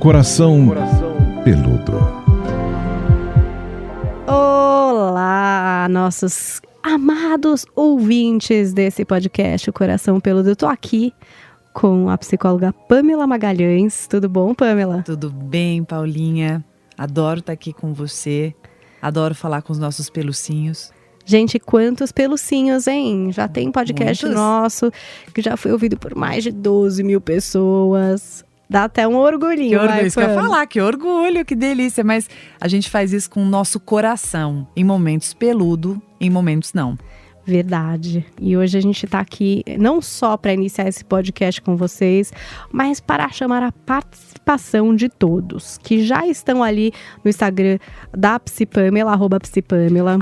Coração Peludo. Olá, nossos amados ouvintes desse podcast, o Coração Peludo. Eu tô aqui com a psicóloga Pamela Magalhães. Tudo bom, Pamela? Tudo bem, Paulinha. Adoro estar aqui com você. Adoro falar com os nossos pelucinhos. Gente, quantos pelucinhos, hein? Já tem podcast Muitos? Nosso que já foi ouvido por mais de 12 mil pessoas. Dá até um orgulhinho. Que orgulho, isso que eu ia Pam? falar, que orgulho, que delícia. Mas a gente faz isso com o nosso coração. Em momentos peludo, em momentos não. Verdade. E hoje a gente tá aqui não só para iniciar esse podcast com vocês, mas para chamar a participação de todos que já estão ali no Instagram da Psipamela, @Psipamela,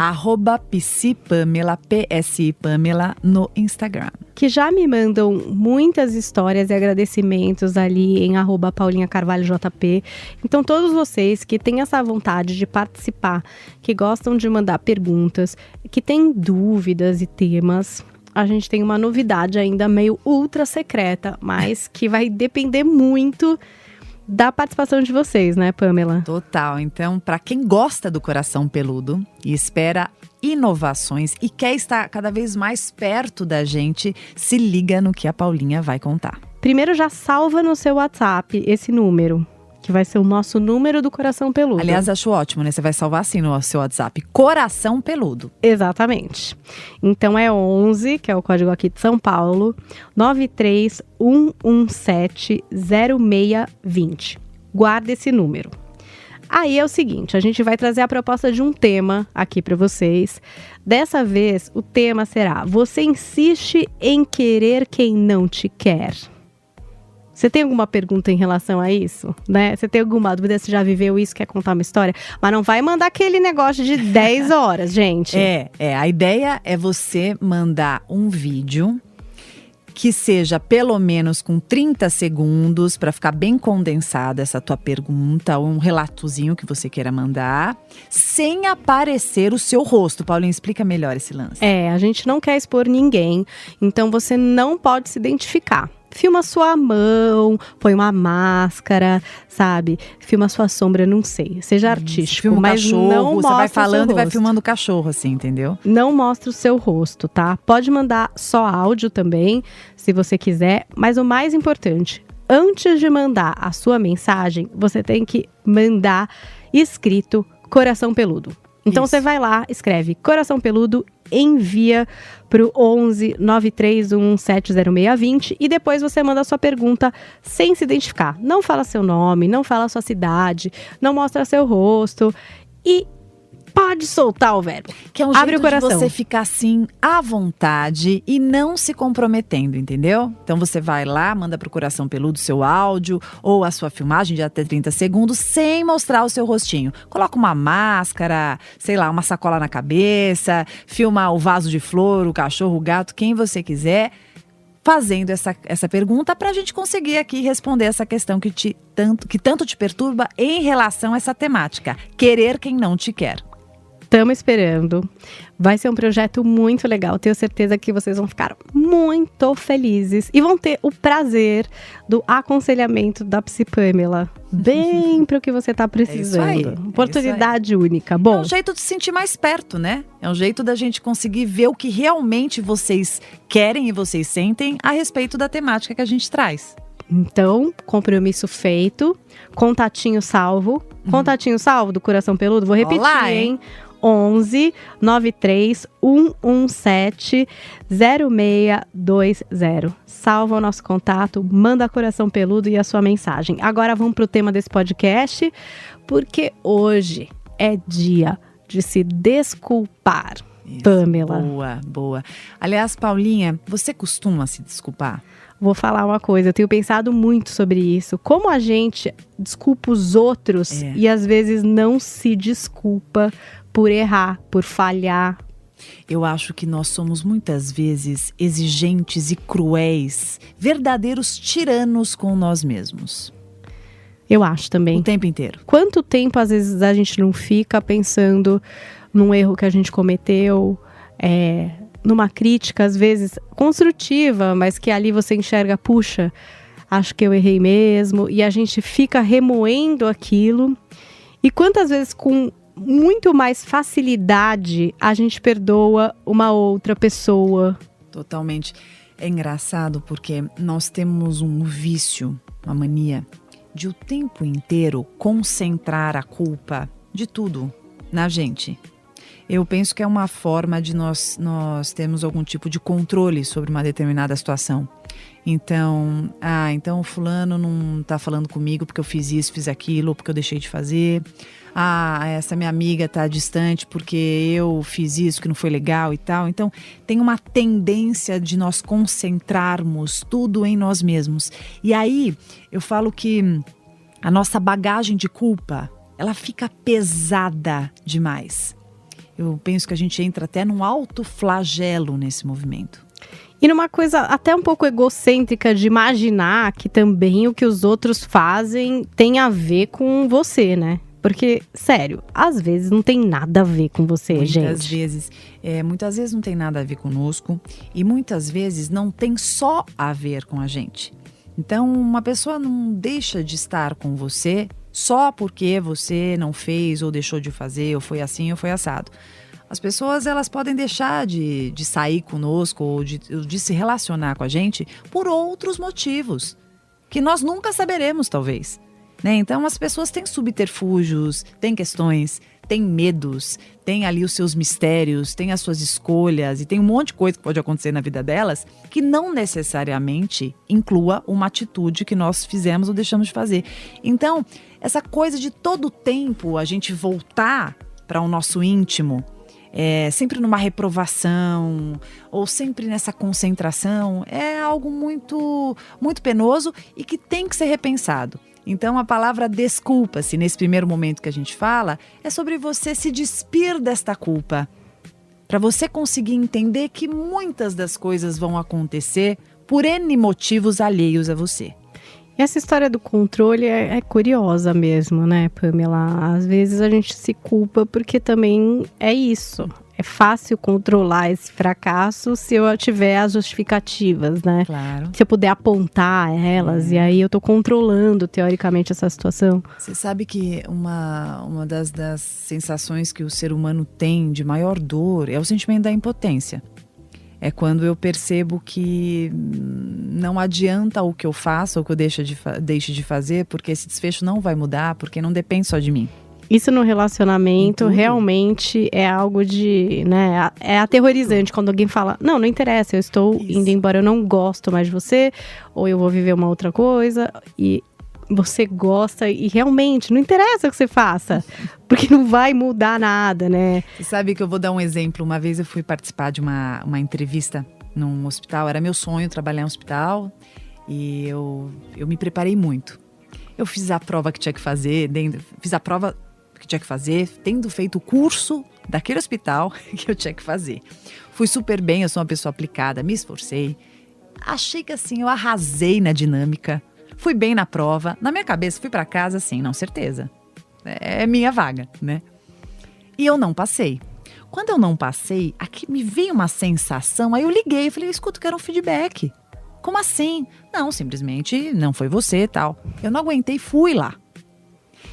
@Psipamela, PSI Pamela, no Instagram. que já me mandam muitas histórias e agradecimentos ali em @PaulinhaCarvalhoJP. Então, todos vocês que têm essa vontade de participar, que gostam de mandar perguntas, que têm dúvidas e temas, a gente tem uma novidade ainda meio ultra secreta, mas que vai depender muito da participação de vocês, né, Pamela? Total. Então, para quem gosta do coração peludo e espera inovações e quer estar cada vez mais perto da gente, se liga no que a Paulinha vai contar. Primeiro, já salva no seu WhatsApp esse número, que vai ser o nosso número do Coração Peludo. Aliás, acho ótimo, né? Você vai salvar assim no seu WhatsApp. Coração Peludo. Exatamente. Então é 11, que é o código aqui de São Paulo, 931170620. Guarda esse número. Aí é o seguinte, a gente vai trazer a proposta de um tema aqui para vocês. Dessa vez, o tema será: você insiste em querer quem não te quer? Você tem alguma pergunta em relação a isso, né? Você tem alguma dúvida? Você já viveu isso, quer contar uma história? Mas não vai mandar aquele negócio de 10 horas, gente. A ideia é você mandar um vídeo que seja pelo menos com 30 segundos, para ficar bem condensada essa tua pergunta, ou um relatozinho que você queira mandar, sem aparecer o seu rosto. Paulinha, explica melhor esse lance. A gente não quer expor ninguém, então você não pode se identificar. Filma sua mão, põe uma máscara, sabe? Filma sua sombra, não sei. Seja artístico, Filma um mas cachorro, não você mostra vai o seu falando e vai rosto. filmando o cachorro, assim, entendeu? Não mostra o seu rosto, tá? Pode mandar só áudio também, se você quiser. Mas o mais importante, antes de mandar a sua mensagem, você tem que mandar escrito Coração Peludo. Então Isso. você vai lá, escreve Coração Peludo, envia pro 11 931170620 e depois você manda a sua pergunta sem se identificar. Não fala seu nome, não fala sua cidade, não mostra seu rosto e pode soltar o verbo. Que é um Abre jeito o coração. de você ficar assim, à vontade e não se comprometendo, entendeu? Então você vai lá, manda pro Coração Peludo seu áudio ou a sua filmagem de até 30 segundos, sem mostrar o seu rostinho. Coloca uma máscara, sei lá, uma sacola na cabeça, filma o vaso de flor, o cachorro, o gato, quem você quiser, fazendo essa pergunta pra gente conseguir aqui responder essa questão que tanto te perturba em relação a essa temática. Querer quem não te quer. Estamos esperando. Vai ser um projeto muito legal. Tenho certeza que vocês vão ficar muito felizes. E vão ter o prazer do aconselhamento da Psipamela. Bem para o que você está precisando. isso aí. Oportunidade única. É Bom, um jeito de se sentir mais perto, né? É um jeito da gente conseguir ver o que realmente vocês querem e vocês sentem a respeito da temática que a gente traz. então, compromisso feito. Contatinho salvo. Contatinho salvo do Coração Peludo. Vou repetir, Olá, hein? 11 93117 0620. Salva o nosso contato, manda Coração Peludo e a sua mensagem. Agora vamos pro tema desse podcast, porque hoje é dia de se desculpar. Isso, Pamela. Boa. Aliás, Paulinha, você costuma se desculpar? Vou falar uma coisa, eu tenho pensado muito sobre isso. Como a gente desculpa os outros e às vezes não se desculpa por errar, por falhar. Eu acho que nós somos muitas vezes exigentes e cruéis, verdadeiros tiranos com nós mesmos. Eu acho também. O tempo inteiro. Quanto tempo às vezes a gente não fica pensando num erro que a gente cometeu, numa crítica às vezes construtiva, mas que ali você enxerga, puxa, acho que eu errei mesmo. E a gente fica remoendo aquilo. E quantas vezes com muito mais facilidade a gente perdoa uma outra pessoa. Totalmente. É engraçado porque nós temos um vício, uma mania, de o tempo inteiro concentrar a culpa de tudo na gente. Eu penso que é uma forma de nós termos algum tipo de controle sobre uma determinada situação. Então, então o fulano não tá falando comigo porque eu fiz isso, fiz aquilo, ou porque eu deixei de fazer. Essa minha amiga tá distante porque eu fiz isso que não foi legal e tal. Então, tem uma tendência de nós concentrarmos tudo em nós mesmos. E aí, eu falo que a nossa bagagem de culpa, ela fica pesada demais. Eu penso que a gente entra até num alto flagelo nesse movimento. E numa coisa até um pouco egocêntrica de imaginar que também o que os outros fazem tem a ver com você, né? Porque, sério, às vezes não tem nada a ver com você, gente. Muitas vezes não tem nada a ver conosco e muitas vezes não tem só a ver com a gente. Então, uma pessoa não deixa de estar com você só porque você não fez ou deixou de fazer, ou foi assim ou foi assado. As pessoas, elas podem deixar de sair conosco ou de se relacionar com a gente por outros motivos, que nós nunca saberemos, talvez. Né? Então, as pessoas têm subterfúgios, têm questões, têm medos, têm ali os seus mistérios, têm as suas escolhas e tem um monte de coisa que pode acontecer na vida delas que não necessariamente inclua uma atitude que nós fizemos ou deixamos de fazer. Então, essa coisa de todo tempo a gente voltar para o nosso íntimo, sempre numa reprovação ou sempre nessa concentração, é algo muito, muito penoso e que tem que ser repensado. Então, a palavra desculpa-se, nesse primeiro momento que a gente fala, é sobre você se despir desta culpa. Para você conseguir entender que muitas das coisas vão acontecer por N motivos alheios a você. Essa história do controle é curiosa mesmo, né, Pamela? Às vezes a gente se culpa porque também é isso. É fácil controlar esse fracasso se eu tiver as justificativas, né? Claro. Se eu puder apontar elas, e aí eu tô controlando, teoricamente, essa situação. Você sabe que uma das sensações que o ser humano tem de maior dor é o sentimento da impotência. É quando eu percebo que não adianta o que eu faço ou o que eu deixe de fazer, porque esse desfecho não vai mudar, porque não depende só de mim. Isso no relacionamento realmente é algo de, né, é aterrorizante quando alguém fala, não interessa, eu estou indo embora, eu não gosto mais de você, ou eu vou viver uma outra coisa, e você gosta e realmente não interessa o que você faça, porque não vai mudar nada, né? Você sabe que eu vou dar um exemplo, uma vez eu fui participar de uma entrevista num hospital, era meu sonho trabalhar em um hospital, e eu me preparei muito. Eu fiz a prova que tinha que fazer, tendo feito o curso daquele hospital que eu tinha que fazer. Fui super bem, eu sou uma pessoa aplicada, me esforcei. Achei que assim, eu arrasei na dinâmica. Fui bem na prova. Na minha cabeça, fui pra casa assim, não, certeza. É minha vaga, né? E eu não passei. Quando eu não passei, aqui me veio uma sensação, aí eu liguei e falei, escuta, eu quero um feedback. Como assim? Não, simplesmente não foi você e tal. Eu não aguentei e fui lá.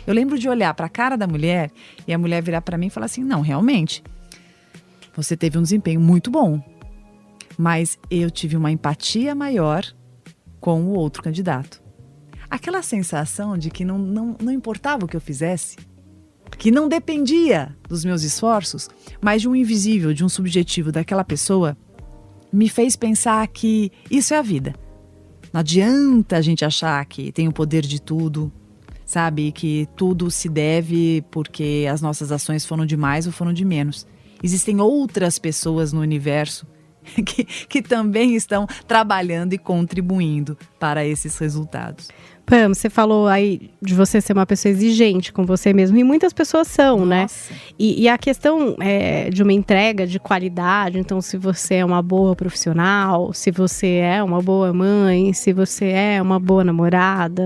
Eu lembro de olhar para a cara da mulher e a mulher virar para mim e falar assim, não, realmente, você teve um desempenho muito bom, mas eu tive uma empatia maior com o outro candidato. Aquela sensação de que não importava o que eu fizesse, que não dependia dos meus esforços, mas de um invisível, de um subjetivo daquela pessoa, me fez pensar que isso é a vida. Não adianta a gente achar que tem o poder de tudo, sabe? Que tudo se deve porque as nossas ações foram de mais ou foram de menos. Existem outras pessoas no universo que também estão trabalhando e contribuindo para esses resultados. Pam, você falou aí de você ser uma pessoa exigente com você mesmo, e muitas pessoas são, né? E a questão de uma entrega de qualidade, então se você é uma boa profissional, se você é uma boa mãe, se você é uma boa namorada,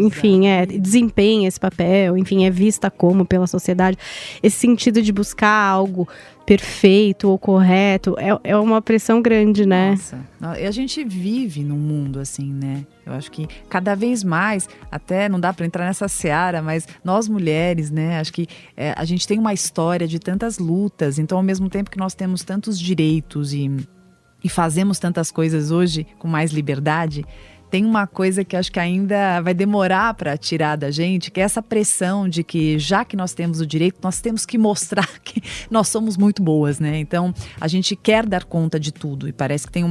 enfim, desempenha esse papel, enfim, é vista como pela sociedade, esse sentido de buscar algo perfeito ou correto, é uma pressão grande, né? Nossa, e a gente vive num mundo assim, né? Eu acho que cada vez mais, até não dá para entrar nessa seara, mas nós mulheres, né? Acho que a gente tem uma história de tantas lutas, então ao mesmo tempo que nós temos tantos direitos e fazemos tantas coisas hoje com mais liberdade, tem uma coisa que acho que ainda vai demorar para tirar da gente, que é essa pressão de que, já que nós temos o direito, nós temos que mostrar que nós somos muito boas, né? Então, a gente quer dar conta de tudo e parece que tem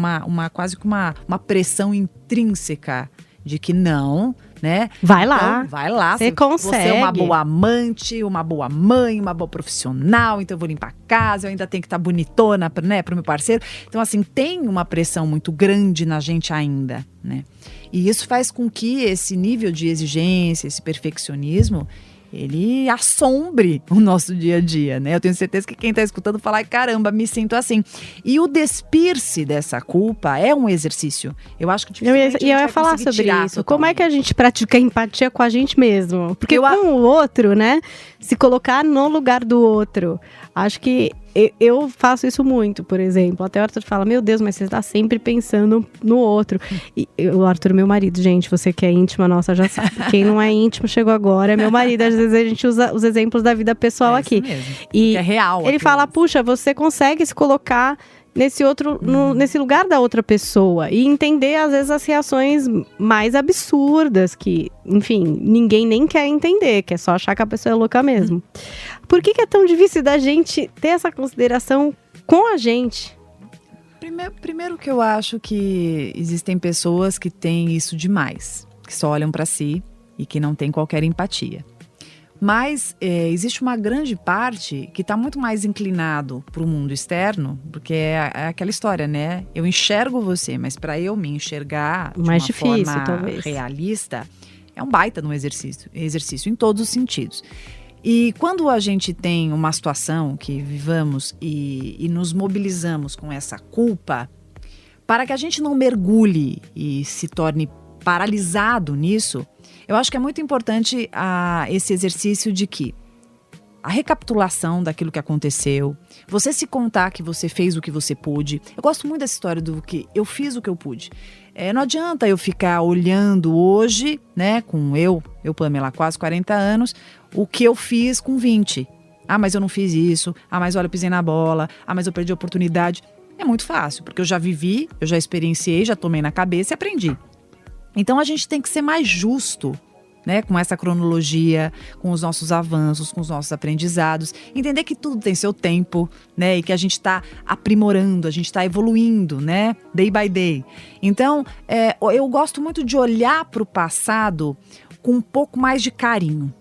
quase que uma pressão intrínseca de que não, né? Vai lá. Então, vai lá. Você consegue. Você é uma boa amante, uma boa mãe, uma boa profissional, então eu vou limpar a casa, eu ainda tenho que estar bonitona, né, pro meu parceiro. Então, assim, tem uma pressão muito grande na gente ainda, né? E isso faz com que esse nível de exigência, esse perfeccionismo, ele assombre o nosso dia a dia, né? Eu tenho certeza que quem está escutando fala, ai, caramba, me sinto assim. E o despir-se dessa culpa é um exercício. Eu acho que eu ia falar sobre isso. Como é que a gente pratica empatia com a gente mesmo? Porque com o outro, né? Se colocar no lugar do outro. Acho que eu faço isso muito, por exemplo. Até o Arthur fala, meu Deus, mas você está sempre pensando no outro. E o Arthur, meu marido, gente, você que é íntima, nossa, já sabe. Quem não é íntimo chegou agora, é meu marido. Às vezes a gente usa os exemplos da vida pessoal aqui. Isso mesmo. E é real. ele fala, puxa, você consegue se colocar nesse lugar da outra pessoa e entender, às vezes, as reações mais absurdas que, enfim, ninguém nem quer entender, que é só achar que a pessoa é louca mesmo. Por que é tão difícil da gente ter essa consideração com a gente? Primeiro que eu acho que existem pessoas que têm isso demais, que só olham para si e que não têm qualquer empatia. Mas existe uma grande parte que está muito mais inclinado para o mundo externo, porque é aquela história, né? Eu enxergo você, mas para eu me enxergar de mais uma difícil, forma talvez, realista, é um baita no exercício em todos os sentidos. E quando a gente tem uma situação que vivamos e nos mobilizamos com essa culpa, para que a gente não mergulhe e se torne paralisado nisso, eu acho que é muito importante esse exercício de que a recapitulação daquilo que aconteceu, você se contar que você fez o que você pôde. Eu gosto muito dessa história do que eu fiz o que eu pude. Não adianta eu ficar olhando hoje, né, com eu, Pamela, quase 40 anos, o que eu fiz com 20. Ah, mas eu não fiz isso. Ah, mas olha, eu pisei na bola. Ah, mas eu perdi a oportunidade. É muito fácil, porque eu já vivi, eu já experienciei, já tomei na cabeça e aprendi. Então a gente tem que ser mais justo, né, com essa cronologia, com os nossos avanços, com os nossos aprendizados. Entender que tudo tem seu tempo, né, e que a gente está aprimorando, a gente está evoluindo, né, day by day. Então, eu gosto muito de olhar para o passado com um pouco mais de carinho.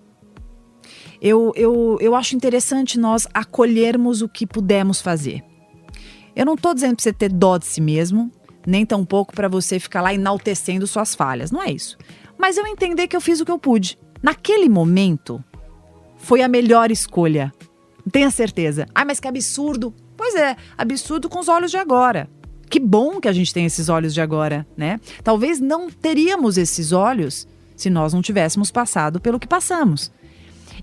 Eu acho interessante nós acolhermos o que pudemos fazer. Eu não estou dizendo para você ter dó de si mesmo, nem tampouco para você ficar lá enaltecendo suas falhas, não é isso. Mas eu entender que eu fiz o que eu pude. Naquele momento, foi a melhor escolha. Tenha certeza. Ah, mas que absurdo. Pois é, absurdo com os olhos de agora. Que bom que a gente tem esses olhos de agora, né? Talvez não teríamos esses olhos se nós não tivéssemos passado pelo que passamos.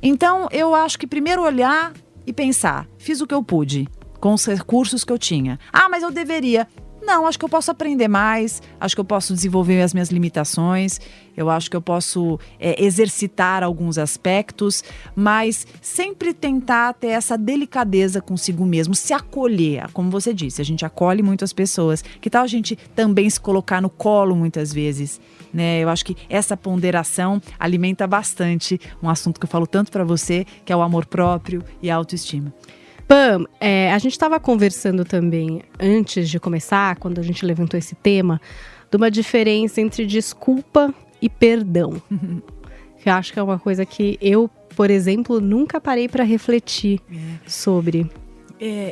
Então, eu acho que primeiro olhar e pensar, fiz o que eu pude, com os recursos que eu tinha. Ah, mas eu deveria. Não, acho que eu posso aprender mais, acho que eu posso desenvolver as minhas limitações, eu acho que eu posso exercitar alguns aspectos, mas sempre tentar ter essa delicadeza consigo mesmo, se acolher, como você disse, a gente acolhe muito as pessoas. Que tal a gente também se colocar no colo muitas vezes, né? Eu acho que essa ponderação alimenta bastante um assunto que eu falo tanto para você, que é o amor próprio e a autoestima. Pam, a gente estava conversando também, antes de começar, quando a gente levantou esse tema, de uma diferença entre desculpa e perdão. Que eu acho que é uma coisa que eu, por exemplo, nunca parei para refletir sobre.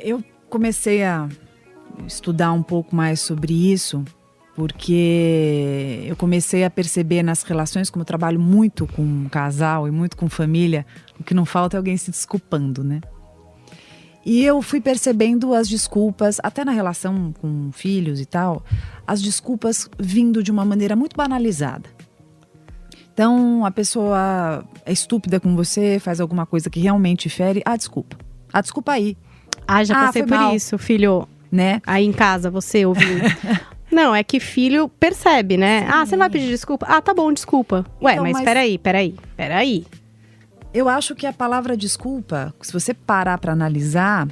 Eu comecei a estudar um pouco mais sobre isso, porque eu comecei a perceber nas relações, como eu trabalho muito com casal e muito com família, o que não falta é alguém se desculpando, né? E eu fui percebendo as desculpas, até na relação com filhos e tal, as desculpas vindo de uma maneira muito banalizada. Então, a pessoa é estúpida com você, faz alguma coisa que realmente fere. Ah, desculpa. Ah, desculpa aí. Já passei foi por mal. isso, filho. Né? Aí em casa, você ouvindo. Não, é que filho percebe, né? Sim. Você não vai pedir desculpa? Tá bom, desculpa. Ué, Então, mas peraí. Eu acho que a palavra desculpa, se você parar para analisar,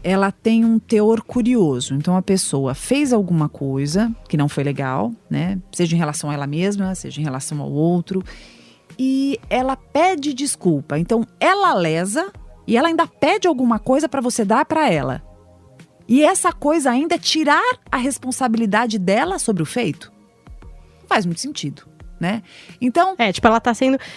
ela tem um teor curioso. Então a pessoa fez alguma coisa que não foi legal, né? Seja em relação a ela mesma, seja em relação ao outro, e ela pede desculpa. Então ela lesa e ela ainda pede alguma coisa para você dar para ela. E essa coisa ainda é tirar a responsabilidade dela sobre o feito? Não faz muito sentido, né? Então,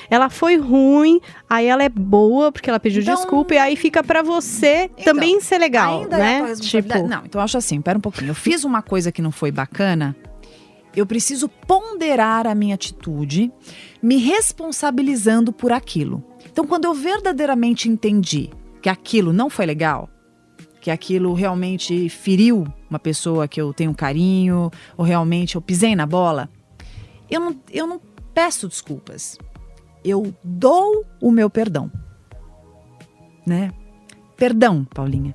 ela foi ruim, aí ela é boa porque ela pediu desculpa, e aí fica pra você também ser legal, ainda né? É a tua responsabilidade. Não, então eu acho assim, pera um pouquinho. Eu fiz uma coisa que não foi bacana, eu preciso ponderar a minha atitude, me responsabilizando por aquilo. Então, quando eu verdadeiramente entendi que aquilo não foi legal, que aquilo realmente feriu uma pessoa que eu tenho carinho, ou realmente eu pisei na bola, eu não peço desculpas. Eu dou o meu perdão. Né? Perdão, Paulinha.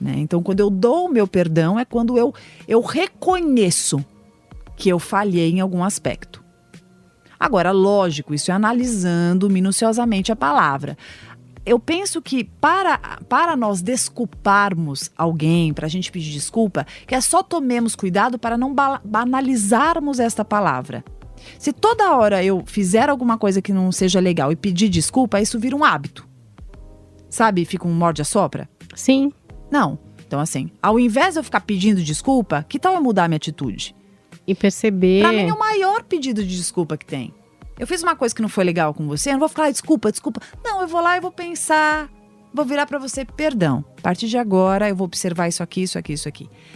Né? Então, quando eu dou o meu perdão, é quando eu reconheço que eu falhei em algum aspecto. Agora, lógico, isso é analisando minuciosamente a palavra. Eu penso que para nós desculparmos alguém, para a gente pedir desculpa, que é só tomemos cuidado para não banalizarmos esta palavra. Se toda hora eu fizer alguma coisa que não seja legal e pedir desculpa, isso vira um hábito. Sabe? Fica um morde-a-sopra. Sim. Não. Então, assim, ao invés de eu ficar pedindo desculpa, que tal eu mudar a minha atitude? E perceber... Pra mim é o maior pedido de desculpa que tem. Eu fiz uma coisa que não foi legal com você, eu não vou falar, desculpa. Não, eu vou lá e vou pensar, vou virar pra você, perdão. A partir de agora eu vou observar isso aqui.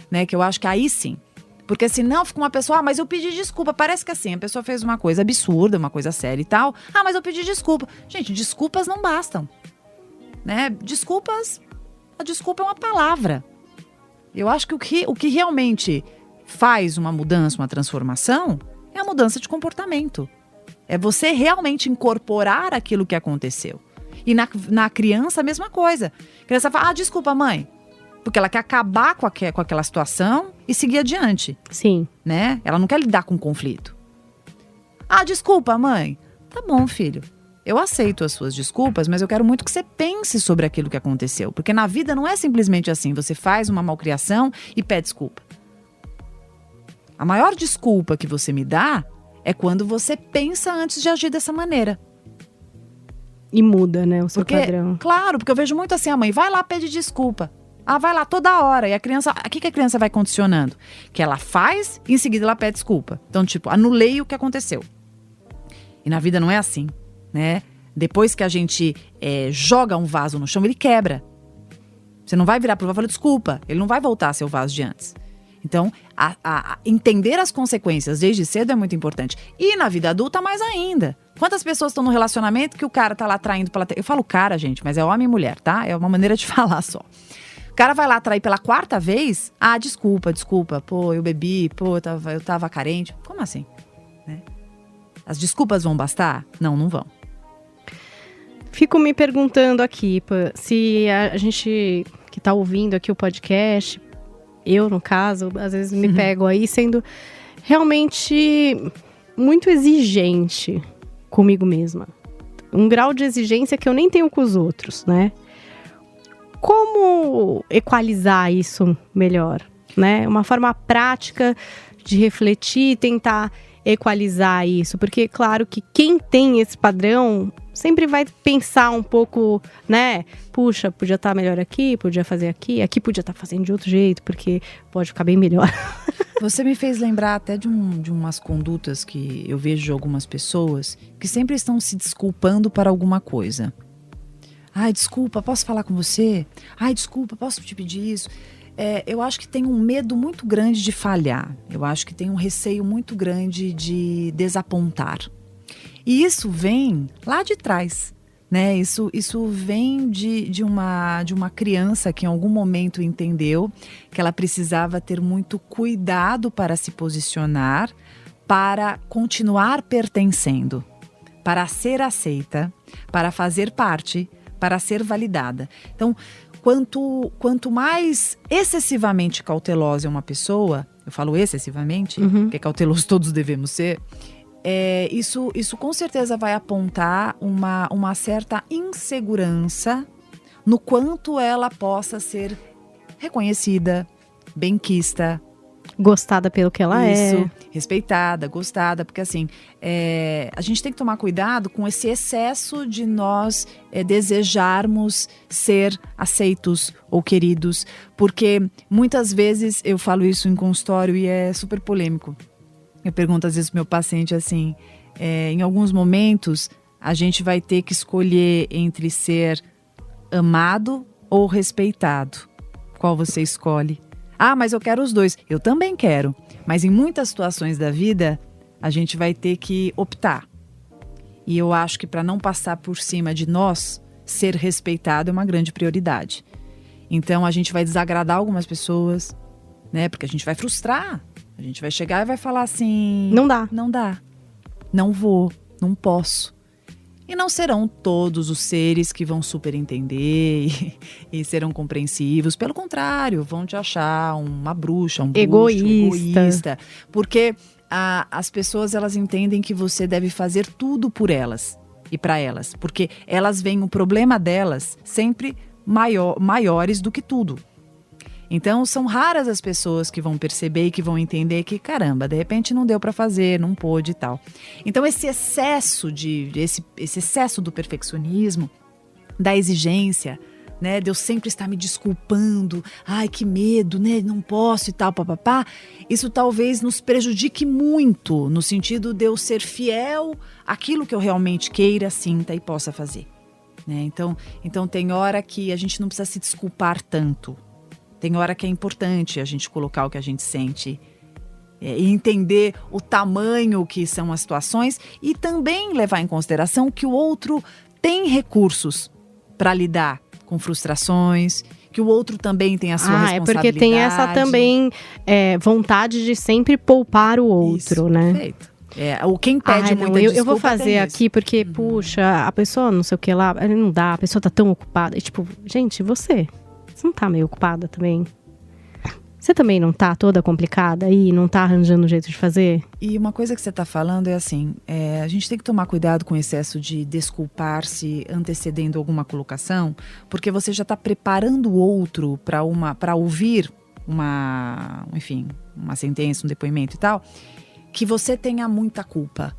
Né? Que eu acho que aí sim. Porque senão fica uma pessoa, mas eu pedi desculpa. Parece que assim, a pessoa fez uma coisa absurda, uma coisa séria e tal. Mas eu pedi desculpa. Gente, desculpas não bastam. Né? A desculpa é uma palavra. Eu acho que o que realmente faz uma mudança, uma transformação, é a mudança de comportamento. É você realmente incorporar aquilo que aconteceu. E na criança, a mesma coisa. A criança fala, desculpa, mãe. Porque ela quer acabar com aquela situação e seguir adiante. Sim. Né? Ela não quer lidar com o conflito. Desculpa, mãe. Tá bom, filho. Eu aceito as suas desculpas, mas eu quero muito que você pense sobre aquilo que aconteceu. Porque na vida não é simplesmente assim. Você faz uma malcriação e pede desculpa. A maior desculpa que você me dá é quando você pensa antes de agir dessa maneira. E muda, né, o seu padrão. Claro, porque eu vejo muito assim, a mãe vai lá, pede desculpa. Vai lá toda hora. E a criança, o que a criança vai condicionando? Que ela faz e em seguida ela pede desculpa. Então, anulei o que aconteceu. E na vida não é assim, né? Depois que a gente joga um vaso no chão, ele quebra. Você não vai virar pro vaso e falar desculpa. Ele não vai voltar a ser o vaso de antes. Então, entender as consequências desde cedo é muito importante. E na vida adulta, mais ainda. Quantas pessoas estão no relacionamento que o cara tá lá traindo pela... Eu falo cara, gente, mas é homem e mulher, tá? É uma maneira de falar só. O cara vai lá trair pela 4ª vez. Desculpa. Pô, eu bebi. Pô, eu tava carente. Como assim? Né? As desculpas vão bastar? Não vão. Fico me perguntando aqui, se a gente que tá ouvindo aqui o podcast... Eu, no caso, às vezes me pego aí sendo realmente muito exigente comigo mesma. Um grau de exigência que eu nem tenho com os outros, né? Como equalizar isso melhor, né? Uma forma prática de refletir e tentar equalizar isso. Porque, claro, que quem tem esse padrão sempre vai pensar um pouco, né? Puxa, podia estar melhor aqui, podia fazer aqui podia estar fazendo de outro jeito, porque pode ficar bem melhor. Você me fez lembrar até de umas condutas que eu vejo de algumas pessoas que sempre estão se desculpando para alguma coisa. Desculpa, posso falar com você? Desculpa, posso te pedir isso? Eu acho que tem um medo muito grande de falhar. Eu acho que tem um receio muito grande de desapontar. E isso vem lá de trás, né? Isso vem de uma criança que em algum momento entendeu que ela precisava ter muito cuidado para se posicionar, para continuar pertencendo, para ser aceita, para fazer parte, para ser validada. Então, quanto mais excessivamente cautelosa é uma pessoa, eu falo excessivamente, porque cauteloso todos devemos ser, isso com certeza vai apontar uma certa insegurança no quanto ela possa ser reconhecida, benquista, Gostada pelo que ela é. Respeitada, gostada, porque assim, a gente tem que tomar cuidado com esse excesso de nós desejarmos ser aceitos ou queridos, porque muitas vezes eu falo isso em consultório e é super polêmico. Eu pergunto às vezes pro meu paciente assim, em alguns momentos a gente vai ter que escolher entre ser amado ou respeitado. Qual você escolhe? Ah, mas eu quero os dois. Eu também quero. Mas em muitas situações da vida, a gente vai ter que optar. E eu acho que para não passar por cima de nós, ser respeitado é uma grande prioridade. Então a gente vai desagradar algumas pessoas, né? Porque a gente vai frustrar. A gente vai chegar e vai falar assim... Não dá. Não dá. Não vou. Não posso. E não serão todos os seres que vão super entender e serão compreensivos. Pelo contrário, vão te achar uma bruxa, um bruxo, egoísta. Porque as pessoas, elas entendem que você deve fazer tudo por elas e para elas. Porque elas veem o problema delas sempre maiores do que tudo. Então, são raras as pessoas que vão perceber e que vão entender que, caramba, de repente não deu para fazer, não pôde e tal. Então, esse excesso do perfeccionismo, da exigência, né, de eu sempre estar me desculpando, ai, que medo, né, não posso e tal, papapá, isso talvez nos prejudique muito, no sentido de eu ser fiel àquilo que eu realmente queira, sinta e possa fazer. Né? Então, tem hora que a gente não precisa se desculpar tanto. Tem hora que é importante a gente colocar o que a gente sente e entender o tamanho que são as situações e também levar em consideração que o outro tem recursos para lidar com frustrações, que o outro também tem a sua responsabilidade. É porque tem essa também vontade de sempre poupar o outro, isso, né? Perfeito. Quem pede muita desculpa eu vou fazer aqui porque, puxa, a pessoa não sei o que lá, não dá, a pessoa tá tão ocupada. E, tipo, gente, você não tá meio ocupada também? Você também não tá toda complicada aí? Não tá arranjando um jeito de fazer? E uma coisa que você tá falando é assim, a gente tem que tomar cuidado com o excesso de desculpar-se antecedendo alguma colocação, porque você já tá preparando o outro para ouvir uma sentença, um depoimento e tal, que você tenha muita culpa.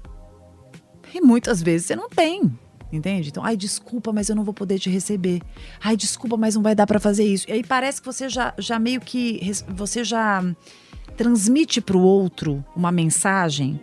E muitas vezes você não tem. Entende? Então, ai, desculpa, mas eu não vou poder te receber. Ai, desculpa, mas não vai dar pra fazer isso. E aí parece que você já meio que... Você já transmite pro outro uma mensagem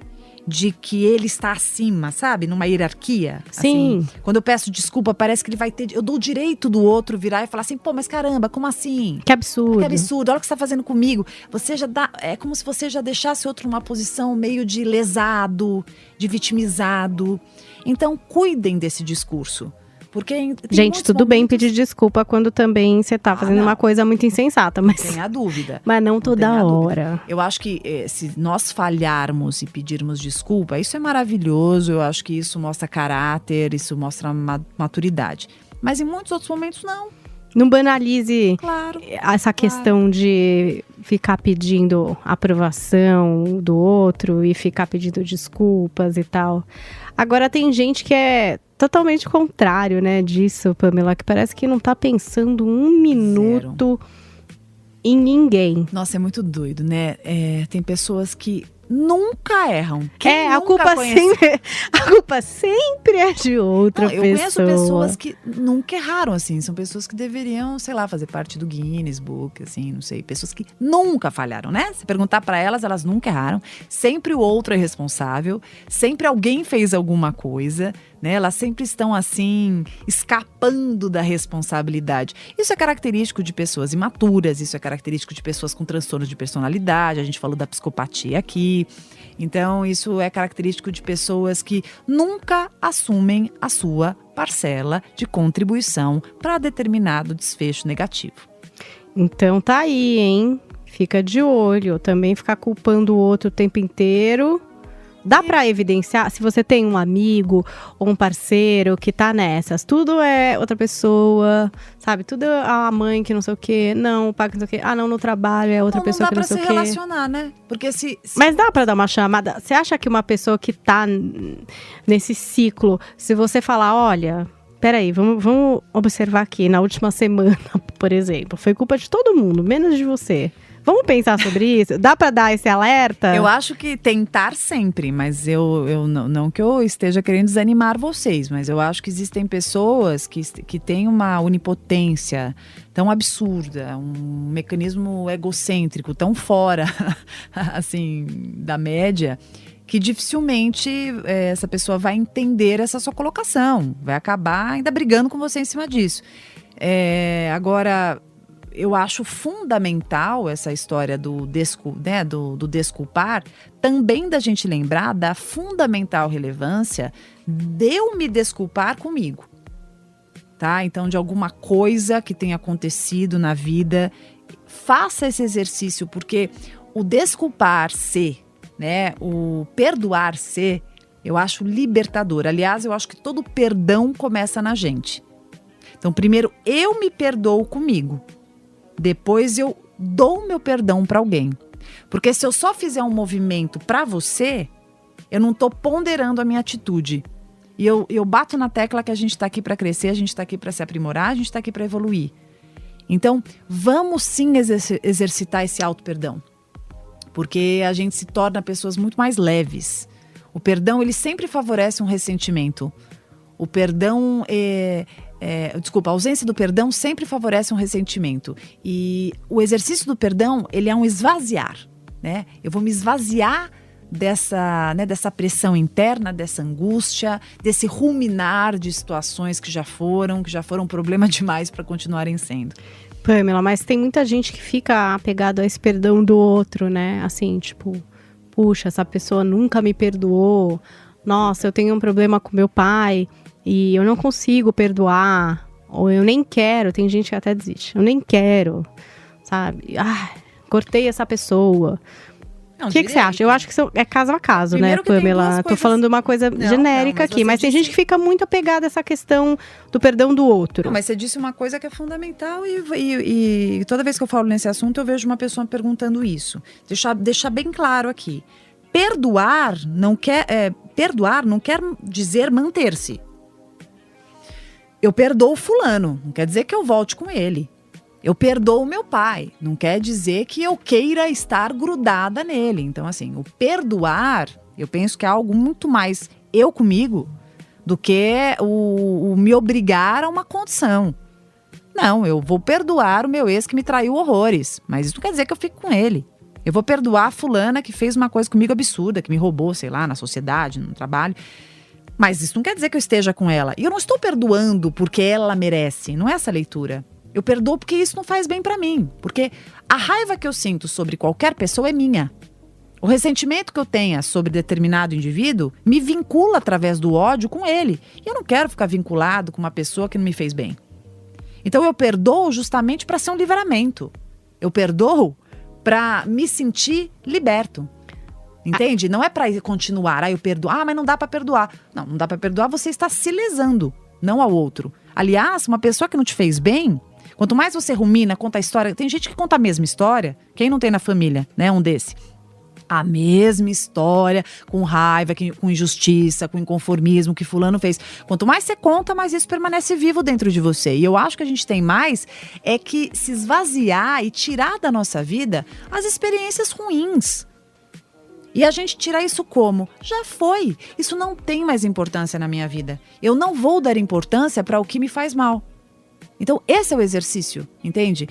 de que ele está acima, sabe? Numa hierarquia. Sim. Assim, quando eu peço desculpa, parece que ele vai ter... Eu dou o direito do outro virar e falar assim, pô, mas caramba, como assim? Que absurdo. Que absurdo, olha o que você tá fazendo comigo. Você já dá... É como se você já deixasse outro numa posição meio de lesado, de vitimizado. Então, cuidem desse discurso. Porque gente, tudo bem pedir desculpa quando também você tá fazendo uma coisa muito insensata. Mas... Não tenha dúvida. Mas não toda hora. Eu acho que se nós falharmos e pedirmos desculpa, isso é maravilhoso. Eu acho que isso mostra caráter, isso mostra maturidade. Mas em muitos outros momentos, não. Não banalize essa questão de ficar pedindo aprovação do outro e ficar pedindo desculpas e tal. Agora tem gente que é totalmente contrário, né, disso, Pamela, que parece que não tá pensando um minuto em ninguém. Nossa, é muito doido, né? Tem pessoas que nunca erram. A culpa sempre é de outra pessoa. Eu conheço pessoas que nunca erraram, assim. São pessoas que deveriam, sei lá, fazer parte do Guinness Book, assim, não sei. Pessoas que nunca falharam, né? Se perguntar pra elas, elas nunca erraram. Sempre o outro é responsável. Sempre alguém fez alguma coisa, né? Elas sempre estão, assim, escapando da responsabilidade. Isso é característico de pessoas imaturas. Isso é característico de pessoas com transtornos de personalidade. A gente falou da psicopatia aqui. Então, isso é característico de pessoas que nunca assumem a sua parcela de contribuição para determinado desfecho negativo. Então tá aí, hein? Fica de olho. Também ficar culpando o outro o tempo inteiro Dá pra evidenciar, se você tem um amigo ou um parceiro que tá nessas, tudo é outra pessoa, sabe? Tudo é a mãe que não sei o quê, não, o pai que não sei o quê, ah, não, no trabalho é outra pessoa que não sei o quê. Não dá pra se relacionar, né? Porque se... Mas dá pra dar uma chamada? Você acha que uma pessoa que tá nesse ciclo, se você falar, olha, peraí, vamos observar aqui, na última semana, por exemplo, foi culpa de todo mundo, menos de você. Vamos pensar sobre isso? Dá pra dar esse alerta? Eu acho que tentar sempre, mas eu não que eu esteja querendo desanimar vocês, mas eu acho que existem pessoas que têm uma onipotência tão absurda, um mecanismo egocêntrico tão fora, assim, da média, que dificilmente essa pessoa vai entender essa sua colocação, vai acabar ainda brigando com você em cima disso. Agora... Eu acho fundamental essa história do desculpar, também da gente lembrar da fundamental relevância de eu me desculpar comigo, tá? Então, de alguma coisa que tenha acontecido na vida, faça esse exercício, porque o desculpar-se, né, o perdoar-se, eu acho libertador. Aliás, eu acho que todo perdão começa na gente. Então, primeiro, eu me perdoo comigo. Depois eu dou meu perdão para alguém. Porque se eu só fizer um movimento para você, eu não estou ponderando a minha atitude. E eu bato na tecla que a gente está aqui para crescer, a gente está aqui para se aprimorar, a gente está aqui para evoluir. Então, vamos sim exercitar esse auto-perdão. Porque a gente se torna pessoas muito mais leves. O perdão, ele sempre favorece um ressentimento. O perdão a ausência do perdão sempre favorece um ressentimento. E o exercício do perdão, ele é um esvaziar, né? Eu vou me esvaziar dessa pressão interna, dessa angústia, desse ruminar de situações que já foram problema demais para continuarem sendo. Pamela, mas tem muita gente que fica apegado a esse perdão do outro, né? Assim, tipo, puxa, essa pessoa nunca me perdoou. Nossa, eu tenho um problema com meu pai e eu não consigo perdoar, ou eu nem quero, tem gente que até desiste, eu nem quero, sabe? Cortei essa pessoa. O que você acha? Eu acho que isso é caso a caso, primeiro, né, Pamela? Tô falando uma coisa genérica aqui, mas tem gente que fica muito apegada a essa questão do perdão do outro. Não, mas você disse uma coisa que é fundamental e toda vez que eu falo nesse assunto eu vejo uma pessoa perguntando isso. Deixar bem claro aqui. Perdoar não quer dizer manter-se. Eu perdoo fulano, não quer dizer que eu volte com ele. Eu perdoo meu pai, não quer dizer que eu queira estar grudada nele. Então, assim, o perdoar, eu penso que é algo muito mais eu comigo do que o me obrigar a uma condição. Não, eu vou perdoar o meu ex que me traiu horrores, mas isso não quer dizer que eu fique com ele. Eu vou perdoar a fulana que fez uma coisa comigo absurda, que me roubou, sei lá, na sociedade, no trabalho. Mas isso não quer dizer que eu esteja com ela. E eu não estou perdoando porque ela merece. Não é essa a leitura. Eu perdoo porque isso não faz bem pra mim. Porque a raiva que eu sinto sobre qualquer pessoa é minha. O ressentimento que eu tenha sobre determinado indivíduo me vincula através do ódio com ele. E eu não quero ficar vinculado com uma pessoa que não me fez bem. Então eu perdoo justamente para ser um livramento. Eu perdoo para me sentir liberto. Entende? Não é para continuar, eu perdoo. Mas não dá para perdoar. Não dá para perdoar, você está se lesando, não ao outro. Aliás, uma pessoa que não te fez bem, quanto mais você rumina, conta a história. Tem gente que conta a mesma história. Quem não tem na família, né? Um desse. A mesma história, com raiva, com injustiça, com inconformismo que fulano fez. Quanto mais você conta, mais isso permanece vivo dentro de você. E eu acho que a gente tem mais é que se esvaziar e tirar da nossa vida as experiências ruins. E a gente tirar isso como? Já foi. Isso não tem mais importância na minha vida. Eu não vou dar importância para o que me faz mal. Então, esse é o exercício, entende?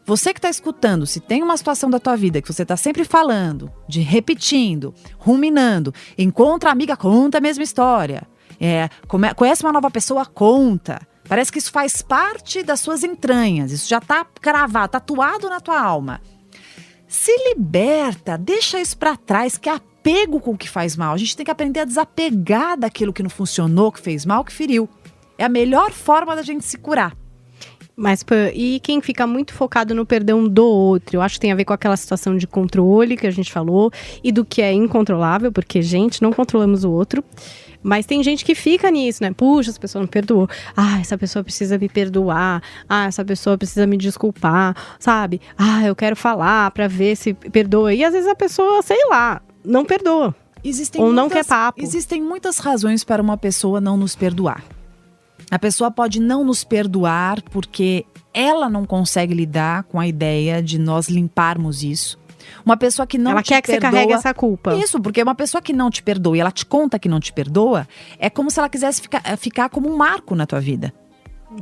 Você que está escutando, se tem uma situação da tua vida que você está sempre falando, repetindo, ruminando, encontra a amiga, conta a mesma história. Conhece uma nova pessoa, conta. Parece que isso faz parte das suas entranhas. Isso já está cravado, tatuado na tua alma. Se liberta, deixa isso para trás, que é apego com o que faz mal. A gente tem que aprender a desapegar daquilo que não funcionou, que fez mal, que feriu. É a melhor forma da gente se curar. Mas, e quem fica muito focado no perdão do outro? Eu acho que tem a ver com aquela situação de controle que a gente falou e do que é incontrolável, porque, gente, não controlamos o outro. Mas tem gente que fica nisso, né? Puxa, essa pessoa não perdoou. Ah, essa pessoa precisa me perdoar. Ah, essa pessoa precisa me desculpar, sabe? Ah, eu quero falar pra ver se perdoa. E às vezes a pessoa, sei lá, não perdoa. Ou não quer papo. Existem muitas razões para uma pessoa não nos perdoar. A pessoa pode não nos perdoar porque ela não consegue lidar com a ideia de nós limparmos isso. Uma pessoa que não ela te quer que perdoa, você carregue essa culpa. Isso, porque uma pessoa que não te perdoa e ela te conta que não te perdoa, é como se ela quisesse ficar como um marco na tua vida.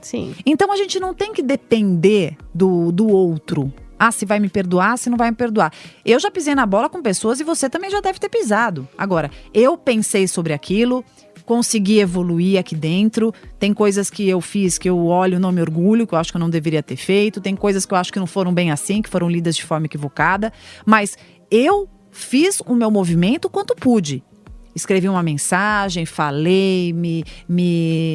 Sim. Então a gente não tem que depender do outro. Ah, se vai me perdoar, se não vai me perdoar. Eu já pisei na bola com pessoas e você também já deve ter pisado. Agora, eu pensei sobre aquilo, consegui evoluir aqui dentro. Tem coisas que eu fiz que eu olho e não me orgulho, que eu acho que eu não deveria ter feito. Tem coisas que eu acho que não foram bem assim, que foram lidas de forma equivocada. Mas eu fiz o meu movimento quanto pude. Escrevi uma mensagem, falei,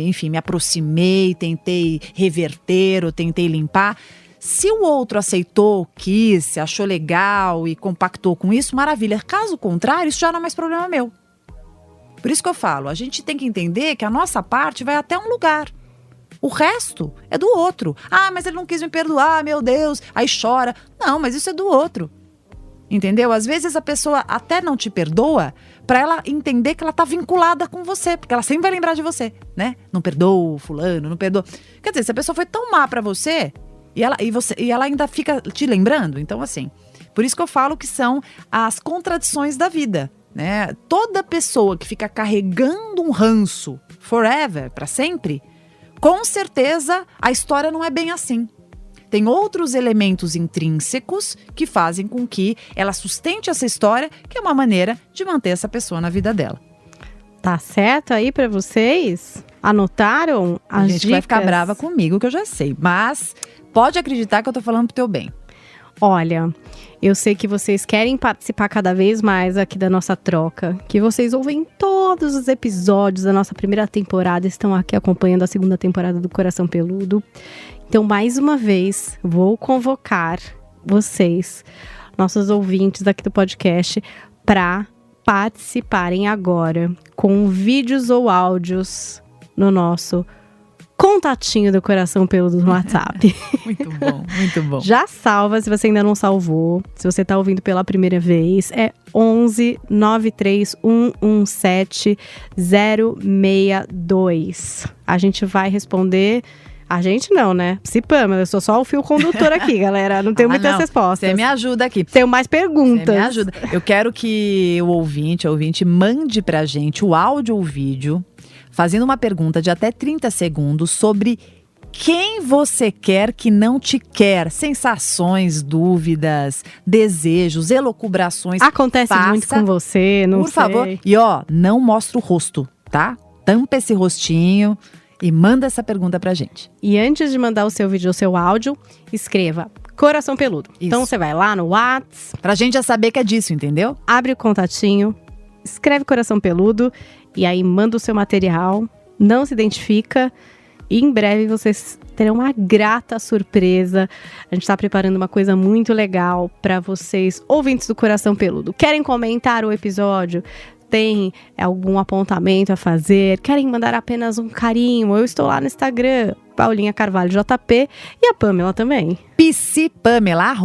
enfim, me aproximei, tentei reverter ou tentei limpar. Se o outro aceitou, quis, achou legal e compactou com isso, maravilha. Caso contrário, isso já não é mais problema meu. Por isso que eu falo, a gente tem que entender que a nossa parte vai até um lugar. O resto é do outro. Ah, mas ele não quis me perdoar, meu Deus. Aí chora. Não, mas isso é do outro. Entendeu? Às vezes a pessoa até não te perdoa para ela entender que ela tá vinculada com você, porque ela sempre vai lembrar de você, né? Não perdoa o fulano, não perdoa. Quer dizer, se a pessoa foi tão má para você e ela ainda fica te lembrando, então assim, por isso que eu falo que são as contradições da vida, né? Toda pessoa que fica carregando um ranço forever, para sempre, com certeza a história não é bem assim. Tem outros elementos intrínsecos que fazem com que ela sustente essa história, que é uma maneira de manter essa pessoa na vida dela. Tá certo aí pra vocês? Anotaram as dicas? A gente vai ficar brava comigo, que eu já sei. Mas pode acreditar que eu tô falando pro teu bem. Olha, eu sei que vocês querem participar cada vez mais aqui da nossa troca, que vocês ouvem todos os episódios da nossa primeira temporada, estão aqui acompanhando a segunda temporada do Coração Peludo. Então, mais uma vez, vou convocar vocês, nossos ouvintes aqui do podcast, para participarem agora com vídeos ou áudios no nosso contatinho do Coração Peludo no WhatsApp. Muito bom, muito bom. Já salva, se você ainda não salvou. Se você está ouvindo pela primeira vez, é 11 93 117 062. A gente vai responder... A gente não, né? Se Pamela, eu sou só o fio condutor aqui, galera. Não tenho muitas respostas. Você me ajuda aqui. Tenho mais perguntas. Você me ajuda. Eu quero que o ouvinte mande pra gente o áudio ou vídeo fazendo uma pergunta de até 30 segundos sobre quem você quer que não te quer. Sensações, dúvidas, desejos, elucubrações. Acontece muito com você, não sei. Por favor. E ó, não mostra o rosto, tá? Tampa esse rostinho. E manda essa pergunta pra gente. E antes de mandar o seu vídeo ou o seu áudio, escreva Coração Peludo. Isso. Então você vai lá no WhatsApp. Pra gente já saber que é disso, entendeu? Abre o contatinho, escreve Coração Peludo e aí manda o seu material, não se identifica e em breve vocês terão uma grata surpresa. A gente tá preparando uma coisa muito legal pra vocês, ouvintes do Coração Peludo. Querem comentar o episódio? Tem algum apontamento a fazer, querem mandar apenas um carinho, eu estou lá no Instagram, Paulinha Carvalho JP, e a Pamela também. PC Pamela,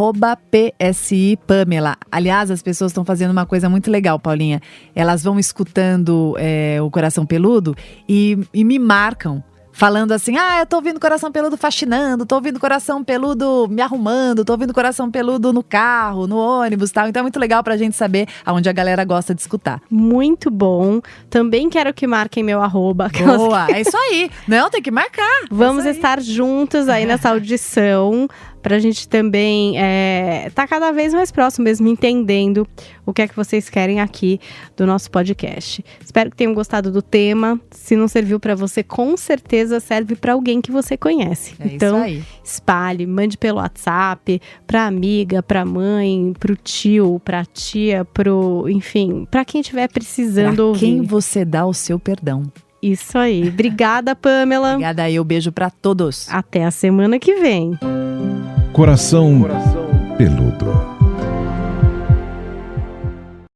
@PSI Pamela. Aliás, as pessoas estão fazendo uma coisa muito legal, Paulinha. Elas vão escutando o Coração Peludo e me marcam. Falando assim, eu tô ouvindo Coração Peludo faxinando, tô ouvindo Coração Peludo me arrumando, tô ouvindo Coração Peludo no carro, no ônibus e tal. Então é muito legal pra gente saber aonde a galera gosta de escutar. Muito bom. Também quero que marquem meu @. Boa, é isso aí. Não, tem que marcar. Vamos estar juntos aí nessa audição, pra gente também tá cada vez mais próximo mesmo, entendendo o que é que vocês querem aqui do nosso podcast. Espero que tenham gostado do tema. Se não serviu pra você, com certeza serve pra alguém que você conhece. Então, isso aí. Espalhe, mande pelo WhatsApp, pra amiga, pra mãe, pro tio, pra tia, enfim, pra quem estiver precisando pra ouvir. quem você dá o seu perdão. Isso aí. Obrigada, Pamela. Obrigada aí, beijo pra todos. Até a semana que vem. Coração peludo.